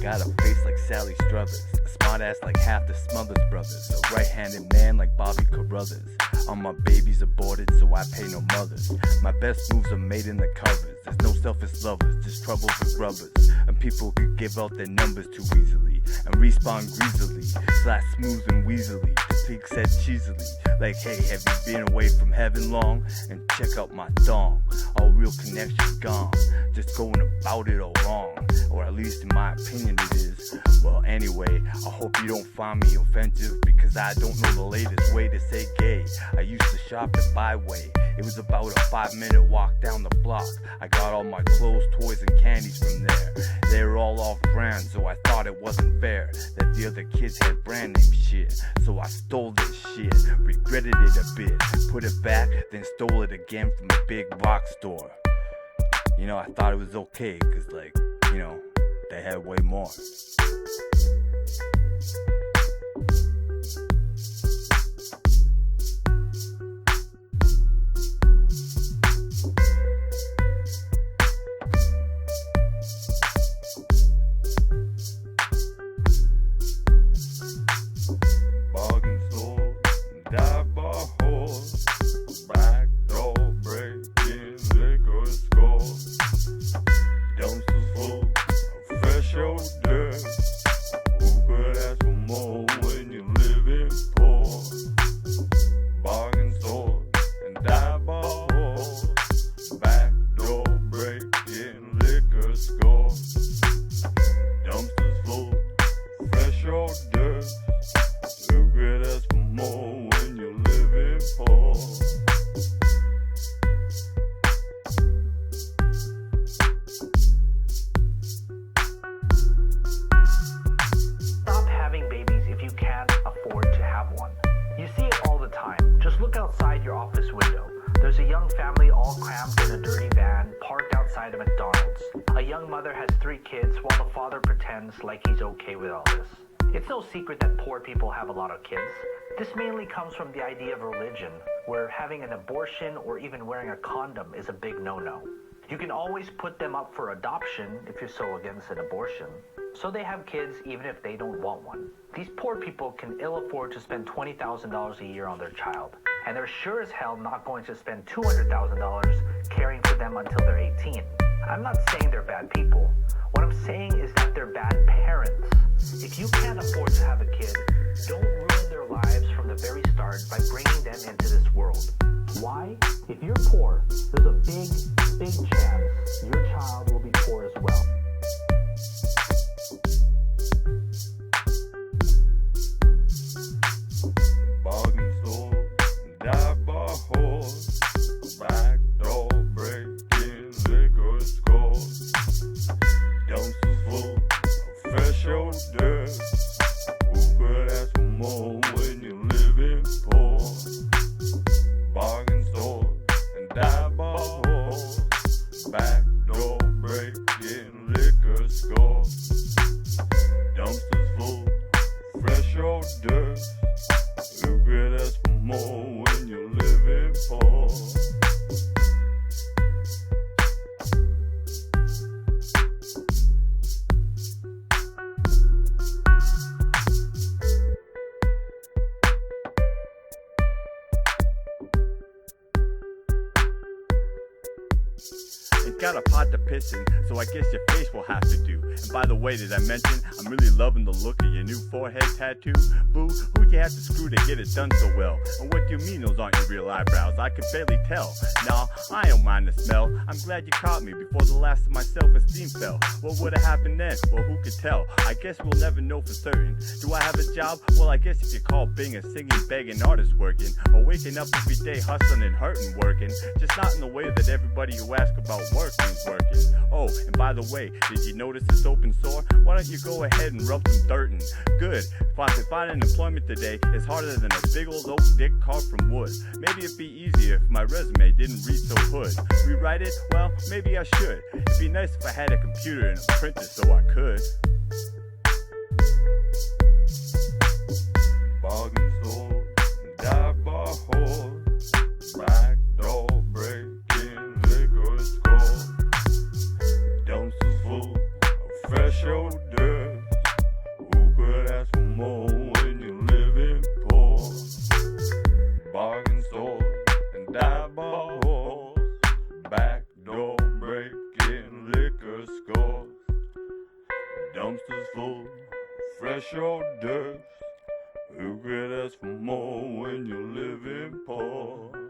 got a face like Sally Struthers, a smart ass like half the Smothers Brothers, a right-handed man like Bobby Carruthers. All my babies aborted, so I pay no mothers. My best moves are made in the covers. There's no selfish lovers, just troubles with rubbers. And people could give out their numbers too easily and respawn greasily, slash smooth and weaselly. The pig said cheesily, like, hey, have you been away from heaven long? And check out my thong. All real connection gone, just going about it all wrong, or at least in my opinion it is. Well, anyway, I hope you don't find me offensive, because I don't know the latest way to say gay. I used to shop at Byway. It was about a 5-minute walk down the block. I got all my clothes, toys, and candies from there. They were all off brand, so I thought it wasn't fair that the other kids had brand name shit. So I stole this shit, regretted it a bit, put it back, then stole it again from a big box store. You know, I thought it was okay, cause like, you know, they had way more. Like he's okay with all this. It's no secret that poor people have a lot of kids. This mainly comes from the idea of religion, where having an abortion or even wearing a condom is a big no-no. You can always put them up for adoption if you're so against an abortion, so they have kids even if they don't want one. These poor people can ill afford to spend $20,000 a year on their child, and they're sure as hell not going to spend $200,000 caring for them until they're 18. I'm not saying they're bad people. What I'm saying is that they're bad parents. If you can't afford to have a kid, don't ruin their lives from the very start by bringing them into this world. Why? If you're poor, there's a big chance your child will be poor as well. Bargain store, dive bar horse, back door breaking liquor score. Dumpsters full of fresh odors. Who could ask for more when you're living poor? Bargain store and dive bar horse, back door breaking liquor score. Dumpsters full of fresh odors. Who could ask for more when you're living poor? Ain't got a pot to piss in, so I guess your face will have to do. And by the way, did I mention I'm really loving the look of your new forehead tattoo? Boo, who'd you have to screw to get it done so well? And what do you mean those aren't your real eyebrows? I could barely tell. Nah, I don't mind the smell. I'm glad you caught me before the last of my self-esteem fell. What would've happened then? Well, who could tell? I guess we'll never know for certain. Do I have a job? Well, I guess if you call being a singing, begging artist working, or waking up every day hustling and hurting working, just not in the way that everybody who asks about working's working. Oh, and by the way, did you notice this open sore? Why don't you go ahead and rub some dirt in? Good. Finding employment today is harder than a big old oak dick carved from wood. Maybe it'd be easier if my resume didn't read so hood. Rewrite it? Well, maybe I should. It'd be nice if I had a computer and a printer so I could. Bargain store, dive bar horse, back door breaking liquor score. Dumpsters full of fresh odors. shoulders. Who could ask for more when you're living poor?